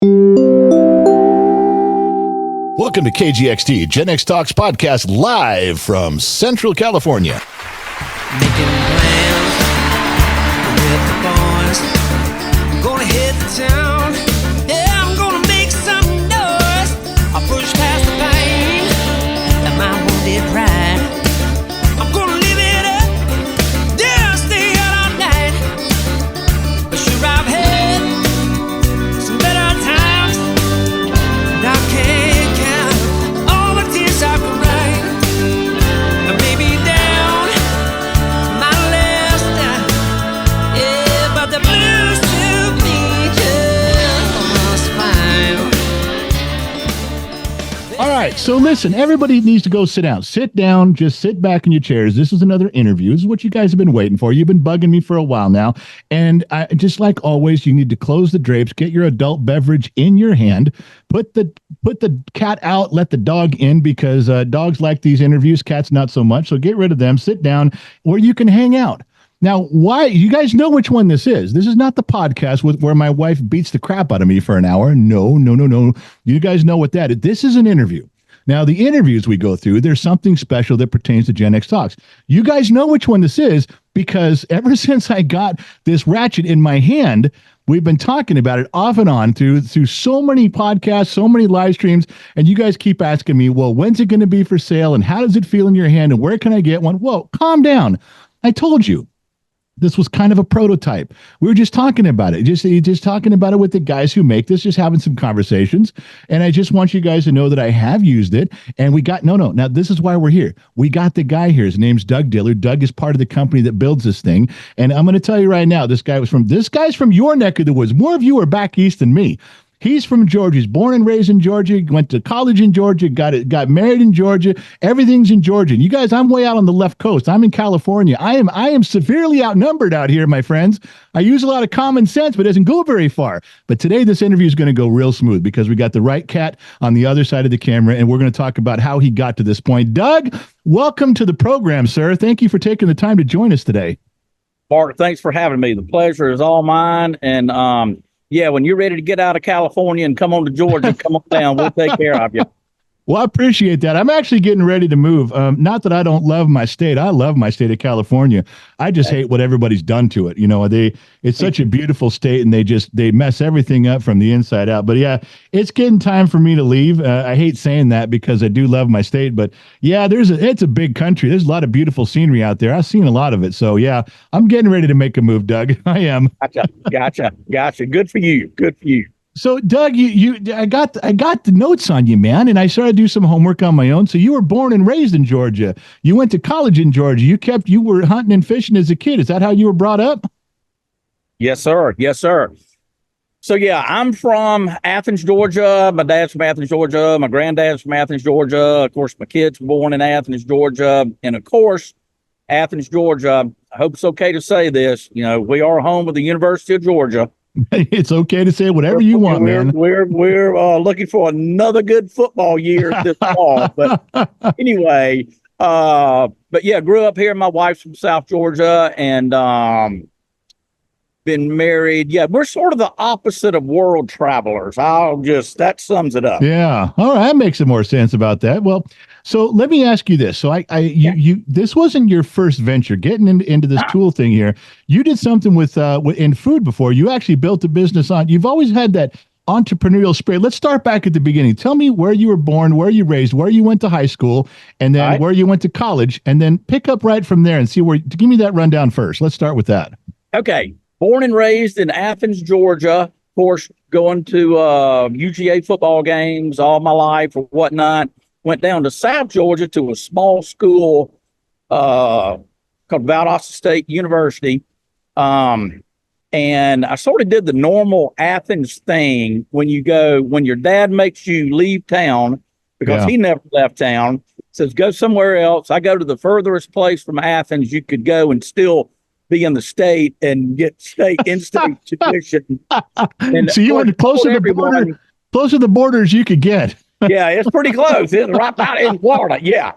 Welcome to KGXT, Gen X Talks podcast, live from Central California. Making plans with the boys. I'm gonna hit the town. Yeah, I'm gonna make some noise. I'll push past the pain and my wounded pride. I'm gonna live it up. Yeah, I'll stay out all night. But sure, I've had some better times. And I can't count all the tears I can write. And maybe down my last time. Yeah, but the blues took me just fine. All right, so listen, everybody needs to go sit down. Sit down, just sit back in your chairs. This is another interview. This is what you guys have been waiting for. You've been bugging me for a while now. And just like always, you need to close the drapes, get your adult beverage in your hand, put the cat out, let the dog in, because dogs like these interviews, cats not so much. So get rid of them, sit down where you can hang out. Now, why? You guys know which one this is. This is not the podcast where my wife beats the crap out of me for an hour. No. You guys know what that is. This is an interview. Now, the interviews we go through, there's something special that pertains to Gen X Talks. You guys know which one this is because ever since I got this ratchet in my hand, we've been talking about it off and on through so many podcasts, so many live streams, and you guys keep asking me, well, when's it going to be for sale, and how does it feel in your hand, and where can I get one? Whoa, calm down. I told you. This was kind of a prototype. We were just talking about it, just talking about it with the guys who make this, just having some conversations. And I just want you guys to know that I have used it. And we got, no. Now, this is why we're here. We got the guy here. His name's Doug Dillard. Doug is part of the company that builds this thing. And I'm going to tell you right now, this guy's from your neck of the woods. More of you are back east than me. He's from Georgia. He's born and raised in Georgia, went to college in Georgia, got married in Georgia. Everything's in Georgia. And you guys, I'm way out on the left coast. I'm in California. I am severely outnumbered out here, my friends. I use a lot of common sense, but it doesn't go very far. But today, this interview is going to go real smooth because we got the right cat on the other side of the camera, and we're going to talk about how he got to this point. Doug, welcome to the program, sir. Thank you for taking the time to join us today. Mark, thanks for having me. The pleasure is all mine. And yeah, when you're ready to get out of California and come on to Georgia, come on down. We'll take care of you. Well, I appreciate that. I'm actually getting ready to move. Not that I don't love my state. I love my state of California. I just hate what everybody's done to it. You know, it's such a beautiful state, and they mess everything up from the inside out. But yeah, it's getting time for me to leave. I hate saying that because I do love my state, but yeah, it's a big country. There's a lot of beautiful scenery out there. I've seen a lot of it. So yeah, I'm getting ready to make a move, Doug. I am. Gotcha. Good for you. So, Doug, I got the notes on you, man, and I started to do some homework on my own. So, you were born and raised in Georgia. You went to college in Georgia. You were hunting and fishing as a kid. Is that how you were brought up? Yes, sir. So, yeah, I'm from Athens, Georgia. My dad's from Athens, Georgia. My granddad's from Athens, Georgia. Of course, my kids were born in Athens, Georgia. And, of course, Athens, Georgia, I hope it's okay to say this, we are home of the University of Georgia. It's okay to say whatever you want, man. We're looking for another good football year this fall. But anyway, but yeah, grew up here. My wife's from South Georgia and been married. Yeah, we're sort of the opposite of world travelers. That sums it up. Yeah. All right. That makes some more sense about that. Well, so let me ask you this. So this wasn't your first venture getting into this tool thing here. You did something with in food before. You actually built a business you've always had that entrepreneurial spirit. Let's start back at the beginning. Tell me where you were born, where you raised, where you went to high school, and then where you went to college, and then pick up right from there and see give me that rundown first. Let's start with that. Okay. Born and raised in Athens, Georgia. Of course, going to UGA football games all my life or whatnot. Went down to South Georgia to a small school called Valdosta State University. And I sort of did the normal Athens thing when your dad makes you leave town because he never left town, says go somewhere else. I go to the furthest place from Athens you could go and still be in the state and get state in-state tuition. And so you went closer to the border as you could get. Yeah, it's pretty close. It's right out in Florida. Yeah.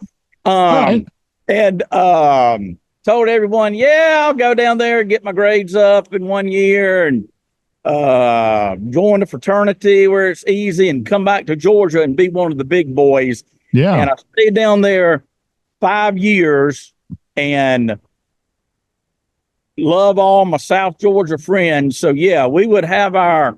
And told everyone, I'll go down there and get my grades up in 1 year. And join the fraternity where it's easy, and come back to Georgia and be one of the big boys. Yeah. And I stayed down there 5 years and love all my South Georgia friends. So yeah, we would have our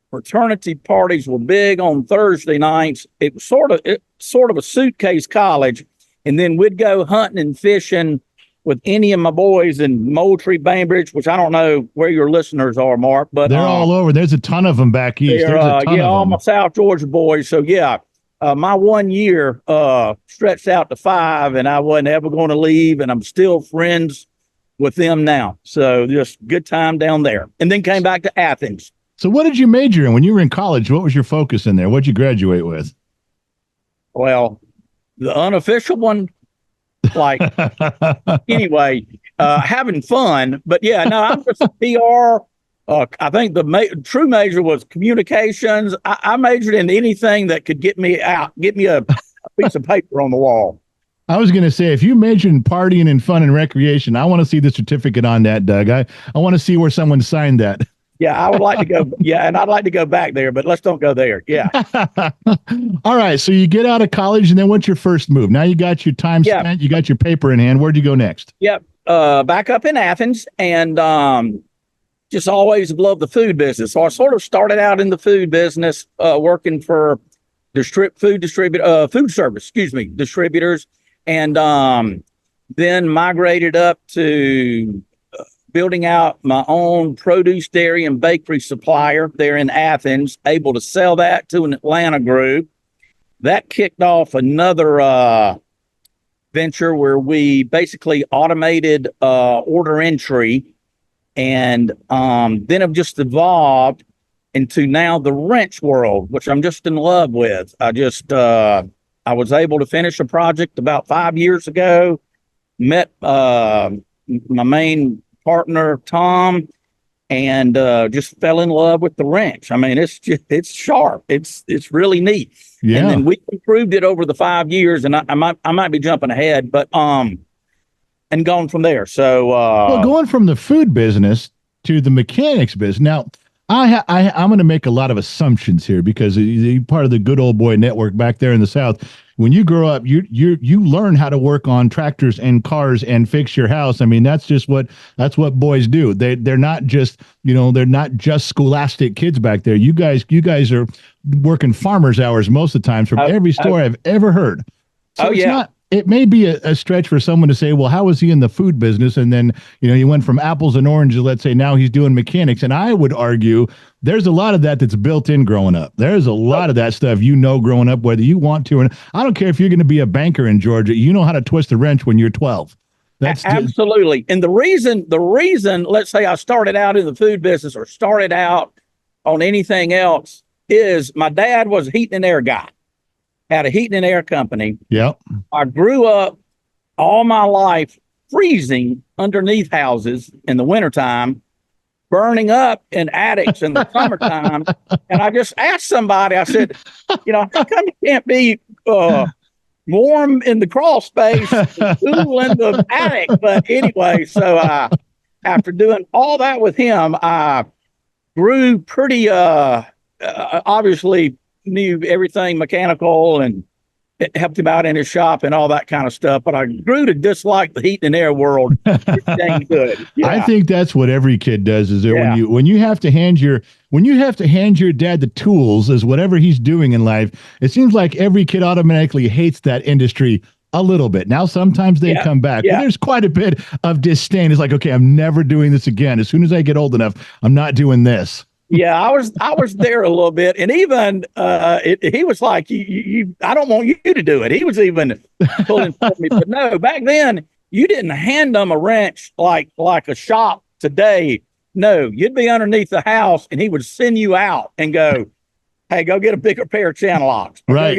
fraternity parties were big on Thursday nights. It was sort of a suitcase college. And then we'd go hunting and fishing with any of my boys in Moultrie, Bainbridge, which I don't know where your listeners are, Mark, but they're all over. There's a ton of them back east. There's a ton of all them. my South Georgia boys. So yeah, my 1 year stretched out to 5, and I wasn't ever going to leave, and I'm still friends with them now. So just good time down there. And then came back to Athens. So what did you major in when you were in college? What was your focus in there? What'd you graduate with? Well, the unofficial one, like, anyway, having fun. But yeah, no, I'm just PR. I think the true major was communications. I majored in anything that could get me out, get me a piece of paper on the wall. I was going to say, if you major in partying and fun and recreation, I want to see the certificate on that, Doug. I want to see where someone signed that. Yeah, I would like to go. Yeah, and I'd like to go back there, but let's don't go there. Yeah. All right. So you get out of college, and then what's your first move? Now you got your time spent. You got your paper in hand. Where'd you go next? Yep. Back up in Athens, and just always loved the food business. So I sort of started out in the food business, working for food service, distributors, and then migrated up to building out my own produce, dairy, and bakery supplier there in Athens, able to sell that to an Atlanta group. That kicked off another venture where we basically automated order entry, and then have just evolved into now the wrench world, which I'm just in love with. I was able to finish a project about 5 years ago, met my main partner, Tom, and just fell in love with the wrench. I mean, it's sharp. It's really neat. Yeah. And then we improved it over the 5 years, and I might be jumping ahead, but and gone from there. So well, going from the food business to the mechanics business. Now, I'm going to make a lot of assumptions here because you're part of the good old boy network back there in the South. When you grow up, you learn how to work on tractors and cars and fix your house. I mean, that's what boys do. They're not just, they're not just scholastic kids back there. You guys are working farmers hours most of the times from every story I've ever heard. So it may be a stretch for someone to say, well, how was he in the food business? And then, he went from apples and oranges, let's say now he's doing mechanics. And I would argue there's a lot of that's built in growing up. There's a lot of that stuff, growing up, whether you want to. And I don't care if you're going to be a banker in Georgia, you know how to twist a wrench when you're 12. That's absolutely. And the reason, let's say I started out in the food business or started out on anything else, is my dad was a heating and air guy. Had a heating and air company. Yep. I grew up all my life freezing underneath houses in the wintertime, burning up in attics in the summertime. And I just asked somebody, I said, how come you can't be warm in the crawl space, cool in the attic? But anyway, so after doing all that with him, I grew pretty, obviously, knew everything mechanical and it helped him out in his shop and all that kind of stuff. But I grew to dislike the heat and air world. Dang good. Yeah. I think that's what every kid does. Is that when you have to hand your dad the tools as whatever he's doing in life, it seems like every kid automatically hates that industry a little bit. Now sometimes they come back, but there's quite a bit of disdain. It's like, okay, I'm never doing this again. As soon as I get old enough, I'm not doing this. Yeah, I was there a little bit, and even he was like, I don't want you to do it. He was even pulling for me, but no, back then you didn't hand them a wrench like a shop today. No, you'd be underneath the house, and he would send you out and go, "Hey, go get a bigger pair of channel locks." Right?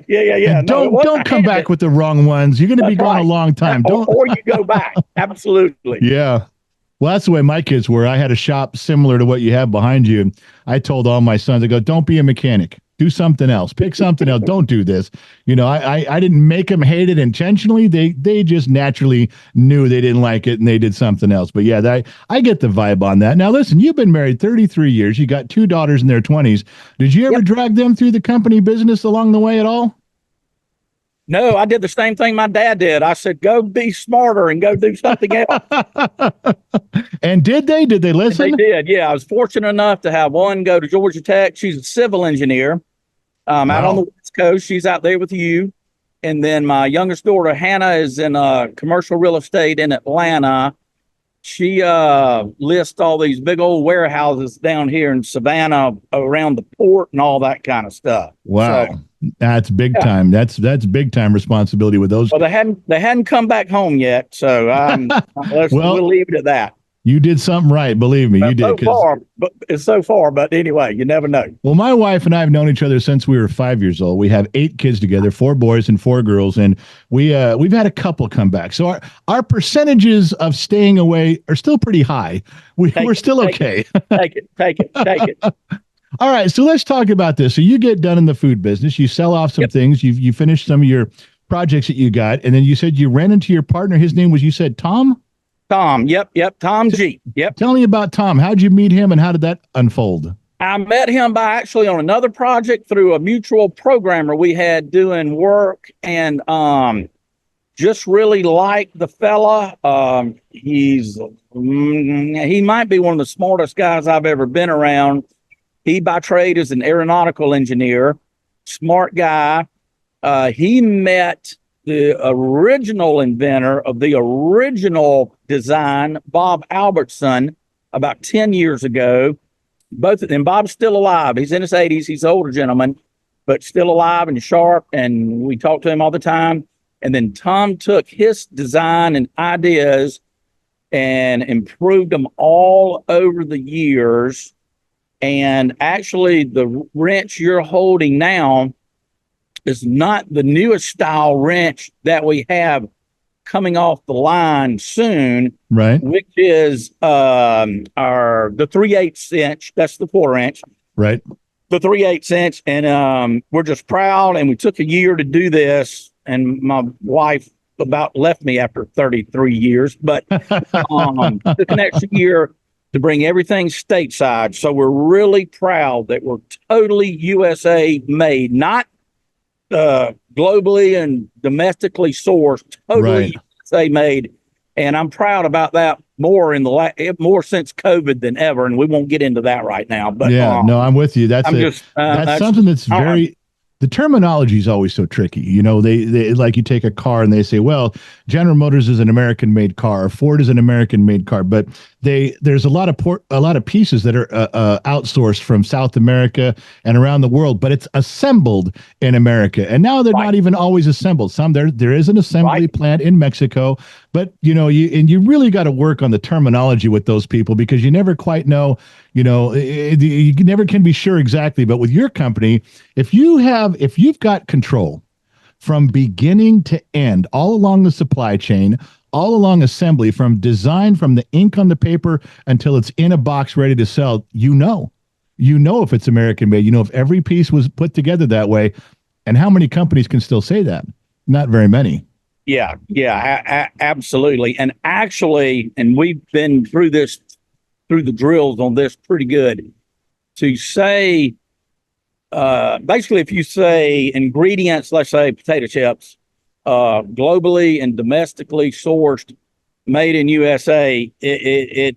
Yeah. And don't come back with the wrong ones. You're going to be gone a long time. Or you go back. Absolutely. Yeah. Well, that's the way my kids were. I had a shop similar to what you have behind you. I told all my sons, I go, don't be a mechanic. Do something else. Pick something else. Don't do this. I didn't make them hate it intentionally. They just naturally knew they didn't like it and they did something else. But yeah, I get the vibe on that. Now listen, you've been married 33 years. You got two daughters in their 20s. Did you ever drag them through the company business along the way at all? No, I did the same thing my dad did. I said, go be smarter and go do something else. And did they? Did they listen? They did. Yeah. I was fortunate enough to have one go to Georgia Tech. She's a civil engineer out on the West Coast. She's out there with you. And then my youngest daughter, Hannah, is in commercial real estate in Atlanta. She lists all these big old warehouses down here in Savannah around the port and all that kind of stuff. Wow. So, that's big time. That's big time responsibility with those. Well, they hadn't come back home yet, so we'll leave it at that. You did something right, believe me. You did. So far, but anyway, you never know. Well, my wife and I have known each other since we were 5 years old. We have 8 kids together, 4 boys and 4 girls, and we've had a couple come back. So our percentages of staying away are still pretty high. We're still okay. Take it. All right, so let's talk about this. So you get done in the food business, you sell off some things, you finish some of your projects that you got, and then you said you ran into your partner. His name was, you said, Tom? Tom, yep, Tom G. Yep. Tell me about Tom. How'd you meet him and how did that unfold? I met him actually on another project through a mutual programmer we had doing work, and just really liked the fella. He might be one of the smartest guys I've ever been around. He by trade is an aeronautical engineer, smart guy. He met the original inventor of the original design, Bob Albertson, about 10 years ago. Both of them, Bob's still alive. He's in his 80s. He's an older gentleman, but still alive and sharp. And we talk to him all the time. And then Tom took his design and ideas and improved them all over the years. And actually, the wrench you're holding now is not the newest style wrench that we have coming off the line soon, right? Which is the 3/8 inch. That's the 4-inch, right? The 3/8 inch, and we're just proud. And we took a year to do this, and my wife about left me after 33 years, but took an extra year to bring everything stateside. So we're really proud that we're totally USA made, not globally and domestically sourced, totally USA made. And I'm proud about that more more since COVID than ever. And we won't get into that right now. But no, I'm with you. That's something that's very. The terminology is always so tricky. They like you take a car and they say, well, General Motors is an American-made car, or Ford is an American-made car, but there's a lot of pieces that are outsourced from South America and around the world, but it's assembled in America. And now they're not even always assembled. There is an assembly plant in Mexico, but you really got to work on the terminology with those people because you never quite know. You never can be sure exactly. But with your company, if you've got control from beginning to end, all along the supply chain, all along assembly, from design, from the ink on the paper until it's in a box ready to sell, if it's American made, if every piece was put together that way. And how many companies can still say that? Not very many. Yeah, absolutely. And actually, and we've been through the drills on this pretty good, to say, basically, if you say ingredients, let's say potato chips, globally and domestically sourced, made in USA, it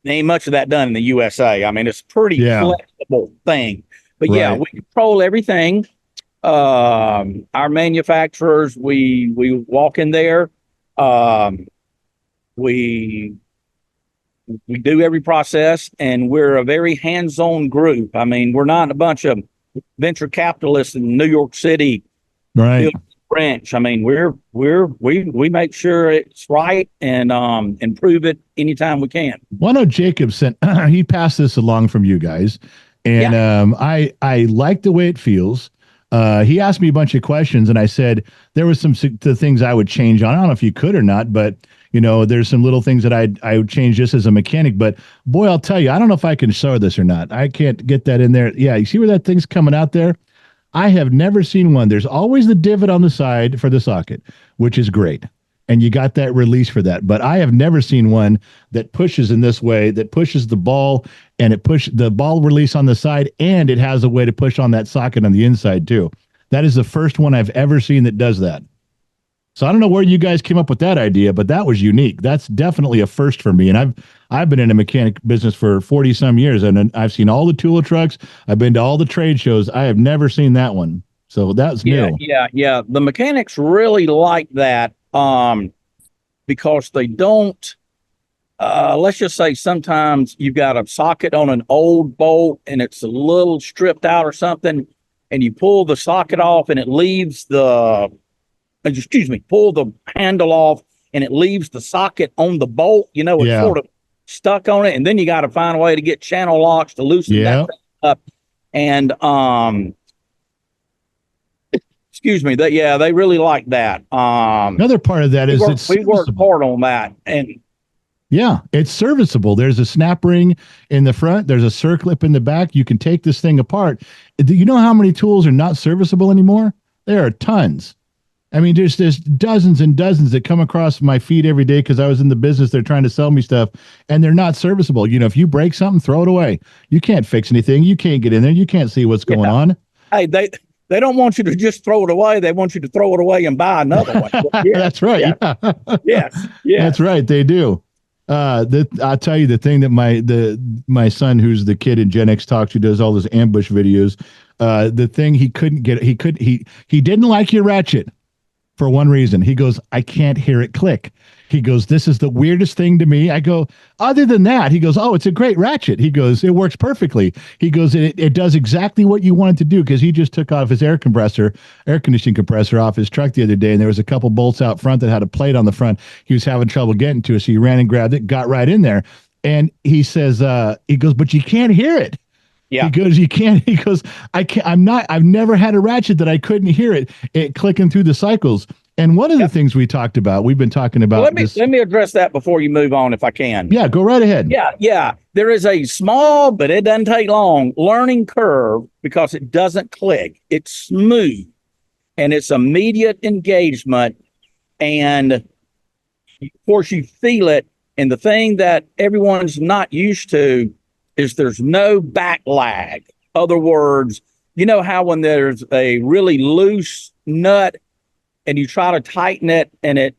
ain't much of that done in the USA. I mean, it's pretty flexible thing. But we control everything. Our manufacturers, we walk in there, we do every process, and we're a very hands-on group. I mean, we're not a bunch of venture capitalists in New York City, right? Branch. I mean, we make sure it's right and improve it anytime we can. Well, I know Jacob he passed this along from you guys, and I like the way it feels. He asked me a bunch of questions, and I said there was some the things I would change on. I don't know if you could or not, but There's some little things that I would change just as a mechanic, but boy, I'll tell you, I don't know if I can solder this or not. I can't get that in there. Yeah, you see where that thing's coming out there? I have never seen one. There's always the divot on the side for the socket, which is great. And you got that release for that. But I have never seen one that pushes in this way, that pushes the ball and it push the ball release on the side, and it has a way to push on that socket on the inside too. That is the first one I've ever seen that does that. So I don't know where you guys came up with that idea, but that was unique. That's definitely a first for me. And I've been in a mechanic business for 40 some years, and I've seen all the tool trucks. I've been to all the trade shows. I have never seen that one. So that's new. Yeah. The mechanics really like that because they don't, let's just say sometimes you've got a socket on an old bolt and it's a little stripped out or something, and you pull the socket off and it leaves pull the handle off and it leaves the socket on the bolt, it's sort of stuck on it. And then you got to find a way to get channel locks to loosen that thing up. And, they really like that. Another part of that is we worked hard on that. And yeah, it's serviceable. There's a snap ring in the front. There's a circlip in the back. You can take this thing apart. Do you know how many tools are not serviceable anymore? There are tons. I mean, there's dozens and dozens that come across my feed every day because I was in the business. They're trying to sell me stuff, and they're not serviceable. If you break something, throw it away. You can't fix anything. You can't get in there. You can't see what's going on. Hey, they don't want you to just throw it away. They want you to throw it away and buy another one. Yeah, that's right. Yeah. Yeah. That's right. They do. I'll tell you the thing that my son, who's the kid in Gen X Talks, who does all those ambush videos, the thing he didn't like your ratchet. For one reason. He goes, I can't hear it click. He goes, this is the weirdest thing to me. I go, other than that, he goes, oh, it's a great ratchet. He goes, it works perfectly. He goes, it does exactly what you want it to do, because he just took off his air conditioning compressor off his truck the other day, and there was a couple bolts out front that had a plate on the front. He was having trouble getting to it, so he ran and grabbed it, got right in there. And he says, he goes, but you can't hear it. Yeah. He goes, you can't. He goes, I've never had a ratchet that I couldn't hear it clicking through the cycles. And one of the things we've been talking about. Well, let me address that before you move on, if I can. Yeah, go right ahead. Yeah. There is a small, but it doesn't take long, learning curve because it doesn't click. It's smooth and it's immediate engagement. And of course you feel it. And the thing that everyone's not used to is there's no back lag. Other words, you know how when there's a really loose nut and you try to tighten it and it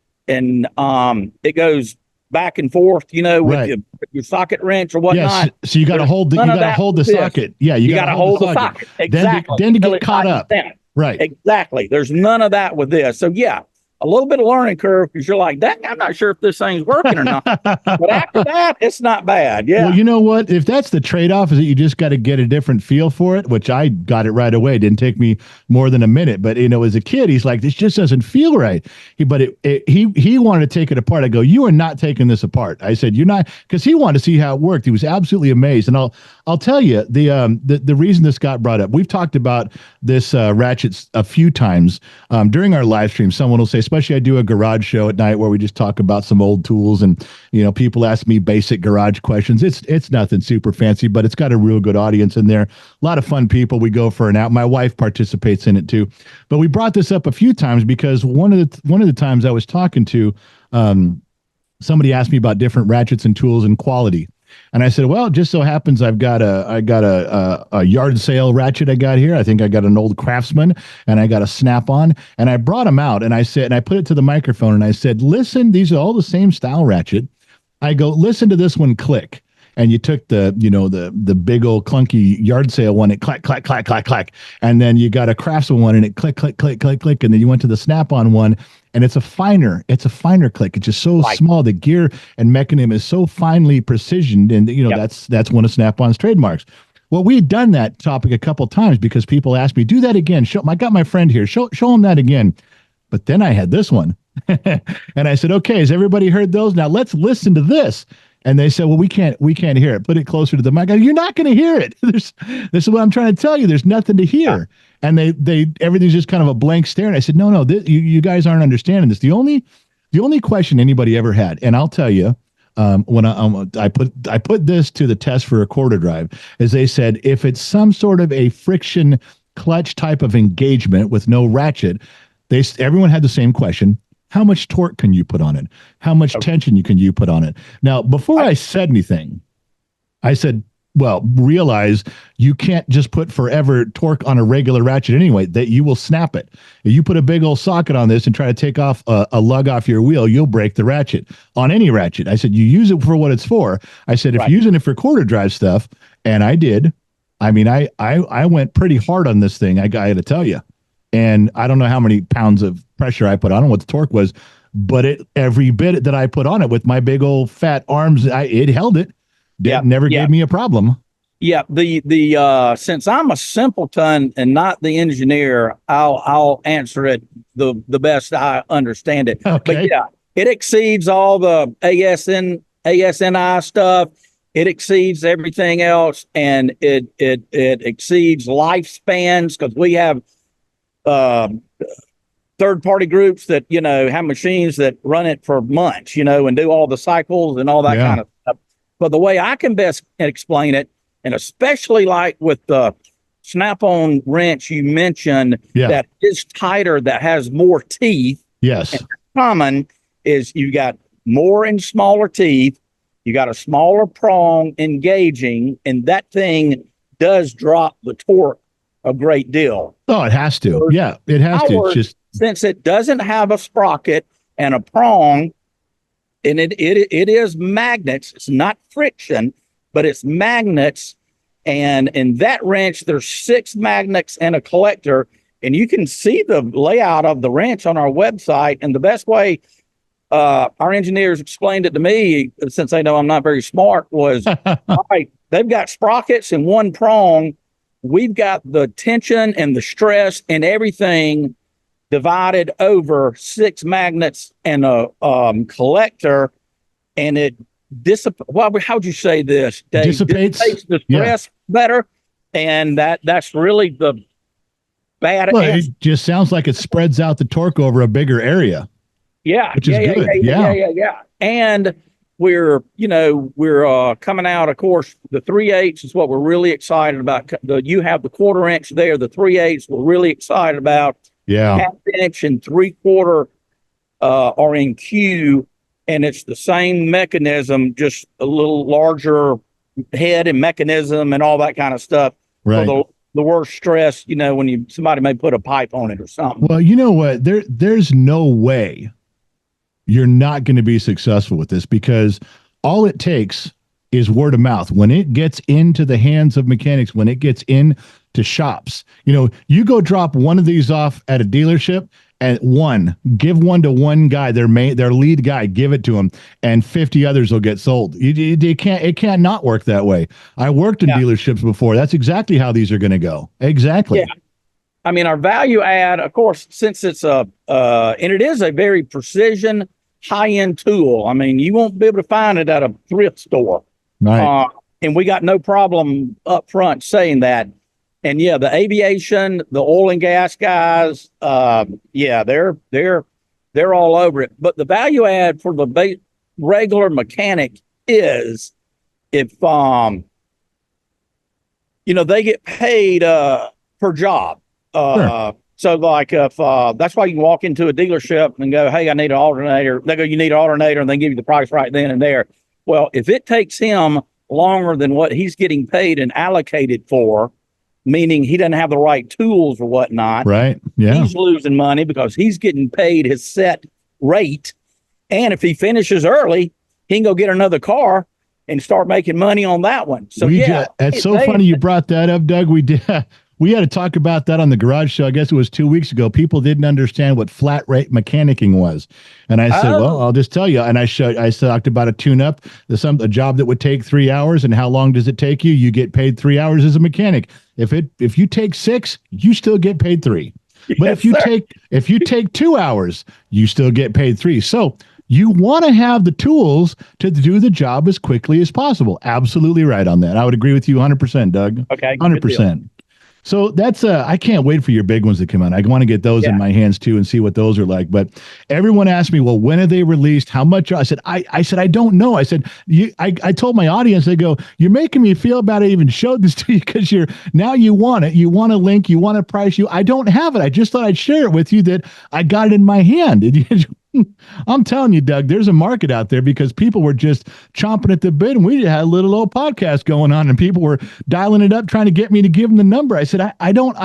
goes back and forth, with your socket wrench or whatnot. Yes. So you got to hold the socket. Yeah, you got to hold the socket. Exactly. Then to get caught up. Down. Right. Exactly. There's none of that with this. So yeah, a little bit of learning curve because you're like, dang, I'm not sure if this thing's working or not. But after that, it's not bad. Yeah. Well, you know what? If that's the trade-off, is that you just got to get a different feel for it, which I got it right away. It didn't take me more than a minute. But as a kid, he's like, this just doesn't feel right. He wanted to take it apart. I go, you are not taking this apart. I said, you're not, because he wanted to see how it worked. He was absolutely amazed. And I'll tell you the reason this got brought up. We've talked about this ratchet a few times during our live stream. Someone will say, especially I do a garage show at night where we just talk about some old tools, and people ask me basic garage questions. It's nothing super fancy, but it's got a real good audience in there. A lot of fun people. We go for an out. My wife participates in it too. But we brought this up a few times because one of the times I was talking to somebody asked me about different ratchets and tools and quality. And I said, well, it just so happens I got a yard sale ratchet I got here. I think I got an old Craftsman, and I got a Snap-on, and I brought them out, and I put it to the microphone, and I said, listen, these are all the same style ratchet. I go, listen to this one click. And you took the big old clunky yard sale one, it clack, clack, clack, clack, clack. And then you got a Craftsman one and it click, click, click, click, click. And then you went to the Snap-on one and it's a finer click. It's just so small. The gear and mechanism is so finely precisioned. And that's one of Snap-on's trademarks. Well, we'd done that topic a couple times because people asked me, do that again. I got my friend here. Show him that again. But then I had this one. And I said, okay, has everybody heard those? Now let's listen to this. And they said, well, we can't hear it. Put it closer to the mic. You're not going to hear it. This is what I'm trying to tell you. There's nothing to hear. And they everything's just kind of a blank stare. And I said, no, you guys aren't understanding this. The only The only question anybody ever had, and I'll tell you, when I put this to the test for a quarter drive, is they said if it's some sort of a friction clutch type of engagement with no ratchet, everyone had the same question. How much torque can you put on it? How much tension can you put on it? Now, before I said anything, I said, well, realize you can't just put forever torque on a regular ratchet anyway, that you will snap it. If you put a big old socket on this and try to take off a lug off your wheel, you'll break the ratchet on any ratchet. I said, you use it for what it's for. I said, if you're using it for quarter drive stuff, and I did, I mean, I went pretty hard on this thing. I got to tell you. And I don't know how many pounds of pressure I put on it, what the torque was, but every bit that I put on it with my big old fat arms, it held it. Never gave me a problem. Yeah, the since I'm a simpleton and not the engineer, I'll answer it the best I understand it. Okay. But yeah, it exceeds all the ASNI stuff. It exceeds everything else, and it exceeds lifespans, because we have third-party groups that, have machines that run it for months, and do all the cycles and all that kind of stuff. But the way I can best explain it, and especially like with the snap-on wrench you mentioned, that is tighter, that has more teeth. Yes. And common is you got more and smaller teeth. You got a smaller prong engaging, and that thing does drop the torque a great deal. Oh, it has to. Yeah, it has to. It's just since it doesn't have a sprocket and a prong, and it is magnets. It's not friction, but it's magnets. And in that wrench, there's 6 magnets and a collector. And you can see the layout of the wrench on our website. And the best way our engineers explained it to me, since they know I'm not very smart, was all right, they've got sprockets and one prong. We've got the tension and the stress and everything divided over 6 magnets and a collector, and it how'd you say this, Dave? Dissipates the stress better, and that's really the bad. Well, it just sounds like it spreads out the torque over a bigger area. Yeah, which is good. Yeah. And we're coming out, of course, the 3/8 is what we're really excited about. You have the 1/4 inch there, the 3/8 we're really excited about. Yeah. 1/2 inch and 3/4 are in Q, and it's the same mechanism, just a little larger head and mechanism and all that kind of stuff. Right. So the worst stress, when somebody may put a pipe on it or something. Well, you know what? There's no way you're not going to be successful with this, because all it takes is word of mouth. When it gets into the hands of mechanics, when it gets into shops, you go drop one of these off at a dealership, and give one to one guy, their lead guy, give it to him, and 50 others will get sold. It can't not work that way. I worked in dealerships before. That's exactly how these are going to go. Exactly. Yeah. I mean, our value add, of course, since it's and it is a very precision, high-end tool. I mean, you won't be able to find it at a thrift store. Right. And we got no problem up front saying that. And yeah, the aviation, the oil and gas guys, they're all over it. But the value add for the regular mechanic is if they get paid per job. Sure. So like if that's why you can walk into a dealership and go, hey, I need an alternator. They go, you need an alternator, and they give you the price right then and there. Well, if it takes him longer than what he's getting paid and allocated for, meaning he doesn't have the right tools or whatnot, right? Yeah, he's losing money because he's getting paid his set rate. And if he finishes early, he can go get another car and start making money on that one. So it's so funny you brought that up, Doug. We had to talk about that on the garage show. I guess it was 2 weeks ago. People didn't understand what flat rate mechanicking was. And I said, well, I'll just tell you. And I talked about a tune-up, a job that would take 3 hours. And how long does it take you? You get paid 3 hours as a mechanic. If you take 6, you still get paid 3. But if you take 2 hours, you still get paid 3. So you want to have the tools to do the job as quickly as possible. Absolutely right on that. I would agree with you 100%, Doug. Okay. 100%. So that's I can't wait for your big ones to come out. I want to get those in my hands too and see what those are like. But everyone asked me, well, when are they released? How much? I said, I said, I don't know. I said, I told my audience, they go, you're making me feel bad I even showed this to you because now you want it. You want a link. You want a price. I don't have it. I just thought I'd share it with you that I got it in my hand. I'm telling you, Doug, there's a market out there because people were just chomping at the bit, and we had a little old podcast going on, and people were dialing it up, trying to get me to give them the number. I said, I don't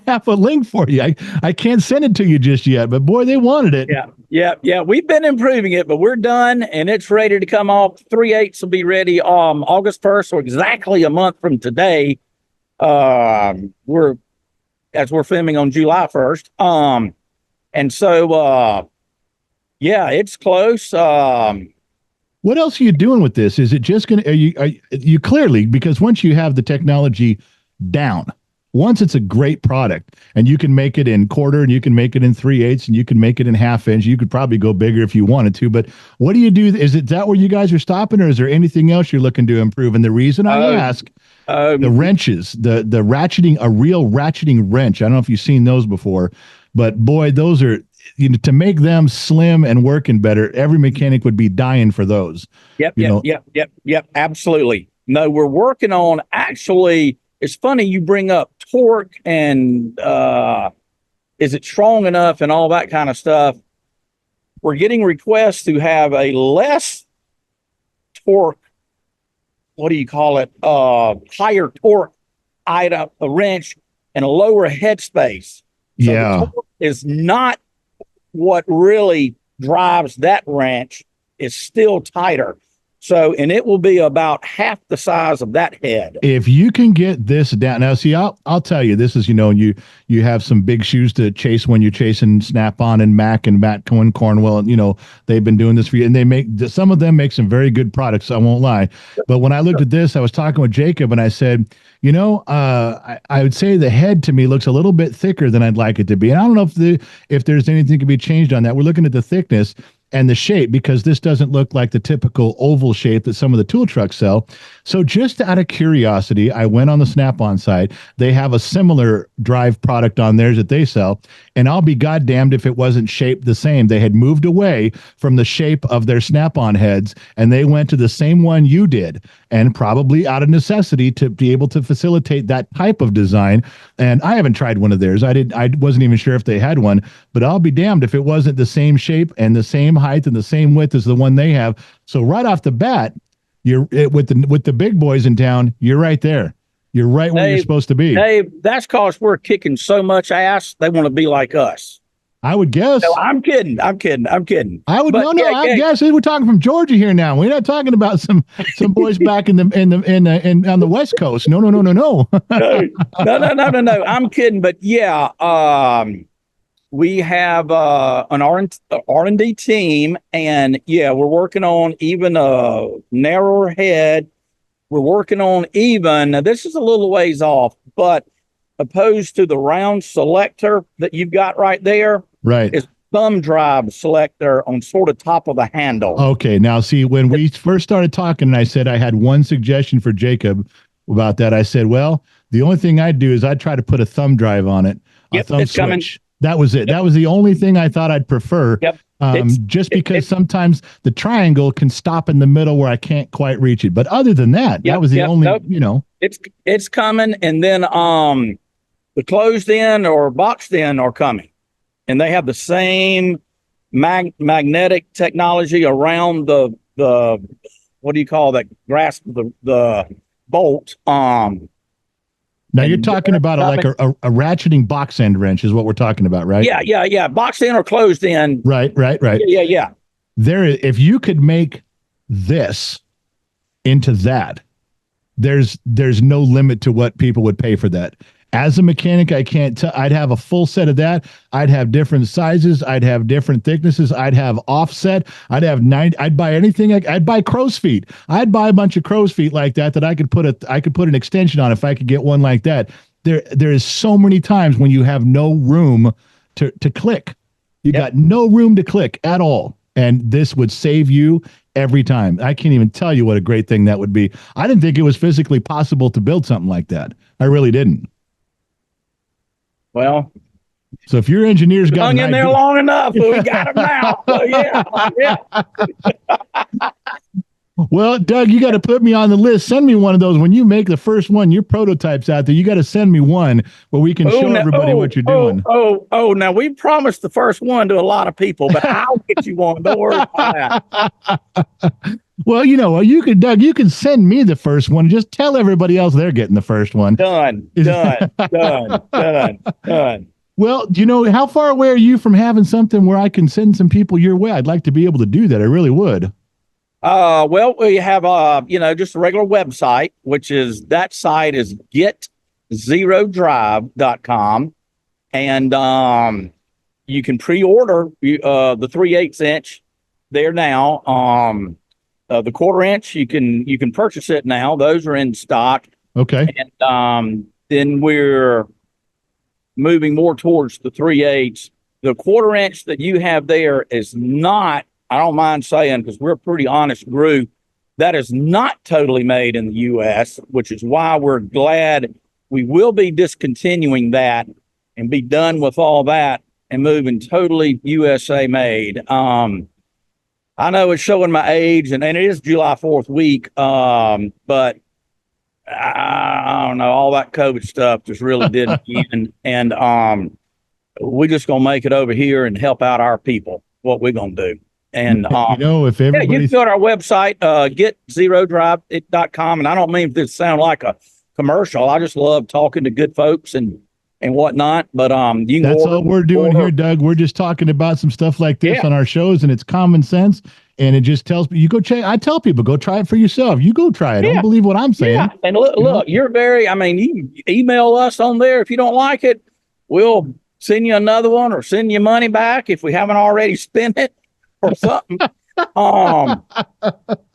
have a link for you. I can't send it to you just yet. But boy, they wanted it. Yeah. We've been improving it, but we're done, and it's ready to come off. 3/8 will be ready August 1st, or exactly a month from today. We're filming on July 1st. And so. Yeah, it's close. What else are you doing with this? Is it just going to, are you clearly, because once you have the technology down, once it's a great product and you can make it in quarter and you can make it in 3/8 and you can make it in half inch, you could probably go bigger if you wanted to, but what do you do? Is that where you guys are stopping, or is there anything else you're looking to improve? And the reason I ask, the wrenches, the ratcheting, a real ratcheting wrench. I don't know if you've seen those before, but boy, those are, to make them slim and working better, every mechanic would be dying for those. Yep. Absolutely. No, we're working on, actually, it's funny you bring up torque and is it strong enough and all that kind of stuff. We're getting requests to have a less torque, what do you call it? Higher torque item, a wrench, and a lower headspace. So the torque is not what really drives that wrench. Is still tighter. So, and it will be about half the size of that head. If you can get this down now, see, I'll tell you, this is, you have some big shoes to chase when you're chasing Snap-on and Matt Cohen Cornwell, and they've been doing this for you, and some of them make some very good products. I won't lie, but when I looked at this, I was talking with Jacob, and I said, I would say the head to me looks a little bit thicker than I'd like it to be, and I don't know if there's anything that can be changed on that. We're looking at the thickness and the shape, because this doesn't look like the typical oval shape that some of the tool trucks sell. So just out of curiosity, I went on the Snap-on site. They have a similar drive product on theirs that they sell, and I'll be goddamned if it wasn't shaped the same. They had moved away from the shape of their Snap-on heads, and they went to the same one you did, and probably out of necessity to be able to facilitate that type of design. And I haven't tried one of theirs. I wasn't even sure if they had one, but I'll be damned if it wasn't the same shape and the same height and the same width as the one they have. So right off the bat, with the big boys in town, you're right there. You're right where you're supposed to be. Dave, that's because we're kicking so much ass. They want to be like us. I would guess. No, I'm kidding. I would. I guess we're talking from Georgia here now. We're not talking about some boys back in on the West Coast. No. No. I'm kidding. But yeah, we have an R&D team, and yeah, we're working on even a narrower head. We're working on now, this is a little ways off, but opposed to the round selector that you've got right there, right, is thumb drive selector on sort of top of the handle. Okay, now see, when we first started talking, and I said I had one suggestion for Jacob about that, I said, well, the only thing I'd do is I'd try to put a thumb drive on it, a thumb switch. Coming. That was it. Yep. That was the only thing I thought I'd prefer. Yep. Just because sometimes the triangle can stop in the middle where I can't quite reach it. But other than that, that was the only, It's coming, and then the closed in or boxed in are coming. And they have the same magnetic technology around the what do you call that grasp, the bolt. Now you're talking about like a ratcheting box end wrench is what we're talking about, right? Yeah. Boxed in or closed in. Right. Yeah. If you could make this into that, there's no limit to what people would pay for that. As a mechanic, I can't tell. I'd have a full set of that. I'd have different sizes. I'd have different thicknesses. I'd have offset. I'd have I'd buy anything. I'd buy crow's feet. I'd buy a bunch of crow's feet like that I could put an extension on if I could get one like that. There is so many times when you have no room to click. You got no room to click at all. And this would save you every time. I can't even tell you what a great thing that would be. I didn't think it was physically possible to build something like that. I really didn't. Well, So if your engineer's got hung an in there idea, long enough, but we got him now. So yeah. well, Doug, you got to put me on the list. Send me one of those when you make the first one. Your prototype's out there. You got to send me one where we can show everybody what you're doing. Now we promised the first one to a lot of people, but I'll get you one. Don't worry about that. Well, you could, Doug, you can send me the first one. Just tell everybody else they're getting the first one. Done. Well, how far away are you from having something where I can send some people your way? I'd like to be able to do that. I really would. Well, we have, just a regular website, that site is getzerodrive.com. And, you can pre-order, the 3/8 inch there now. The 1/4 inch, you can purchase it now. Those are in stock. Okay. And, then we're moving more towards the 3/8. The 1/4 inch that you have there is not, I don't mind saying, because we're a pretty honest group, that is not totally made in the U.S., which is why we're glad we will be discontinuing that and be done with all that and moving totally USA made. I know it's showing my age, and it is July 4th week, but I don't know, all that COVID stuff just really didn't even, and we're just going to make it over here and help out our people, what we're going to do. And if everybody, you can go to our website, getzerodrive.com. And I don't mean to sound like a commercial. I just love talking to good folks and whatnot. But you can that's all we're doing here, Doug. We're just talking about some stuff like this on our shows, and it's common sense. And it just tells me, you go check. I tell people, go try it for yourself. You go try it. Don't believe what I'm saying. Yeah. And look, you're you email us on there. If you don't like it, we'll send you another one or send you money back if we haven't already spent it or something.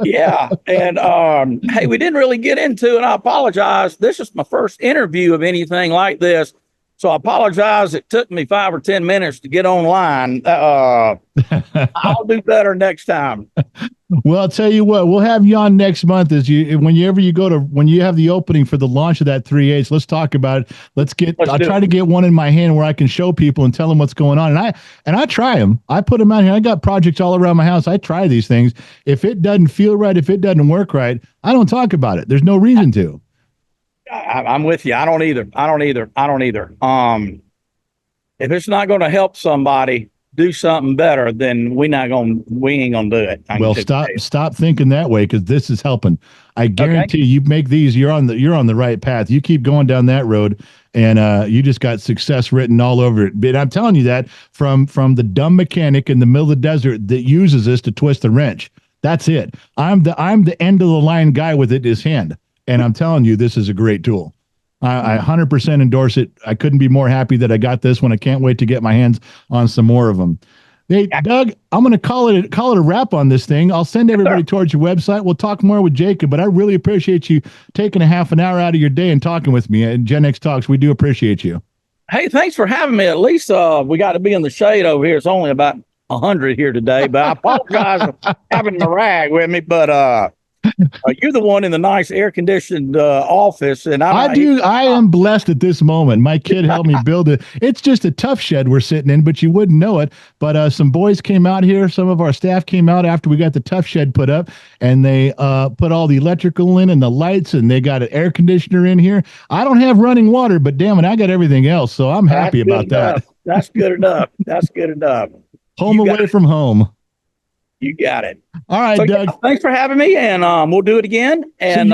Yeah. And hey, we didn't really get into it. I apologize. This is my first interview of anything like this. So I apologize. It took me 5 or 10 minutes to get online. I'll do better next time. Well, I'll tell you what, we'll have you on next month when you have the opening for the launch of that 3/8. Let's talk about it. I'll try to get one in my hand where I can show people and tell them what's going on. And I try them. I put them out here. I got projects all around my house. I try these things. If it doesn't feel right, if it doesn't work right, I don't talk about it. There's no reason to. I'm with you. I don't either. If it's not going to help somebody do something better, then we ain't gonna do it. Well, stop thinking that way, because this is helping. I guarantee you make these, you're on the right path. You keep going down that road, and you just got success written all over it. But I'm telling you that from the dumb mechanic in the middle of the desert that uses this to twist the wrench. That's it. I'm the end of the line guy with it in his hand. And I'm telling you, this is a great tool. I 100% endorse it. I couldn't be more happy that I got this one. I can't wait to get my hands on some more of them. Hey, Doug, I'm going to call it a wrap on this thing. I'll send everybody towards your website. We'll talk more with Jacob, but I really appreciate you taking a half an hour out of your day and talking with me at Gen X Talks. We do appreciate you. Hey, thanks for having me. At least we got to be in the shade over here. It's only about 100 here today, but I apologize for having the rag with me, but you're the one in the nice air-conditioned office, and I am blessed at this moment. My kid helped me build it. It's just a tough shed we're sitting in, but you wouldn't know it. But some boys came out here. Some of our staff came out after we got the tough shed put up, and they put all the electrical in and the lights, and they got an air conditioner in here. I don't have running water, but damn it, I got everything else, so I'm happy about that. That's good enough. That's good enough. Home away from home. You got it. All right, Doug. Thanks for having me, and we'll do it again. And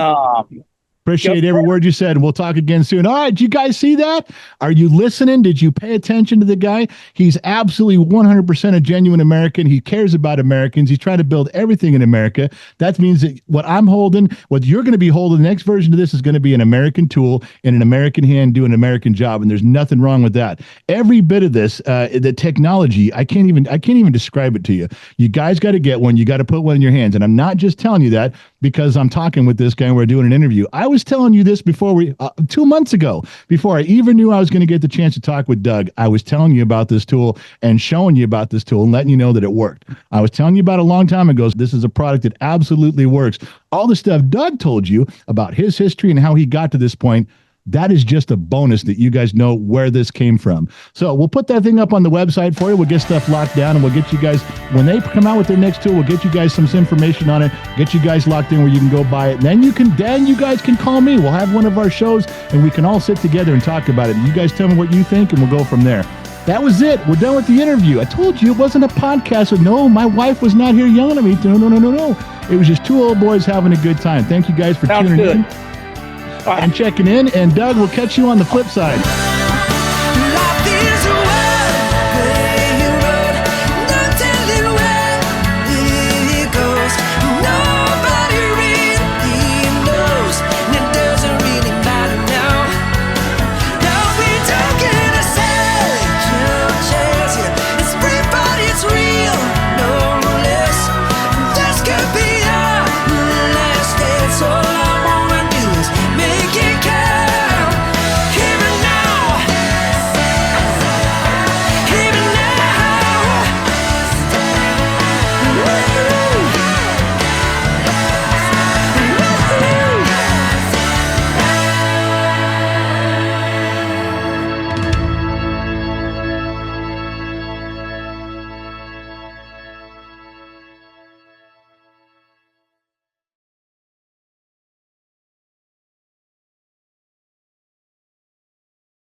appreciate every word you said. We'll talk again soon. All right, did you guys see that? Are you listening? Did you pay attention to the guy? He's absolutely 100% a genuine American. He cares about Americans. He's trying to build everything in America. That means that what I'm holding, what you're going to be holding, the next version of this is going to be an American tool in an American hand doing an American job, and there's nothing wrong with that. Every bit of this, the technology, I can't even describe it to you. You guys got to get one. You got to put one in your hands, and I'm not just telling you that because I'm talking with this guy and we're doing an interview. I was telling you this before 2 months ago, before I even knew I was going to get the chance to talk with Doug. I was telling you about this tool and showing you about this tool and letting you know that it worked. I was telling you about it a long time ago. This is a product that absolutely works. All the stuff Doug told you about his history and how he got to this point, that is just a bonus that you guys know where this came from. So we'll put that thing up on the website for you. We'll get stuff locked down, and we'll get you guys, when they come out with their next tool, we'll get you guys some information on it, get you guys locked in where you can go buy it. And then you guys can call me. We'll have one of our shows, and we can all sit together and talk about it. You guys tell me what you think, and we'll go from there. That was it. We're done with the interview. I told you it wasn't a podcast. No, my wife was not here yelling at me. No. It was just two old boys having a good time. Thank you guys for tuning in and checking in. And Doug, we'll catch you on the flip side.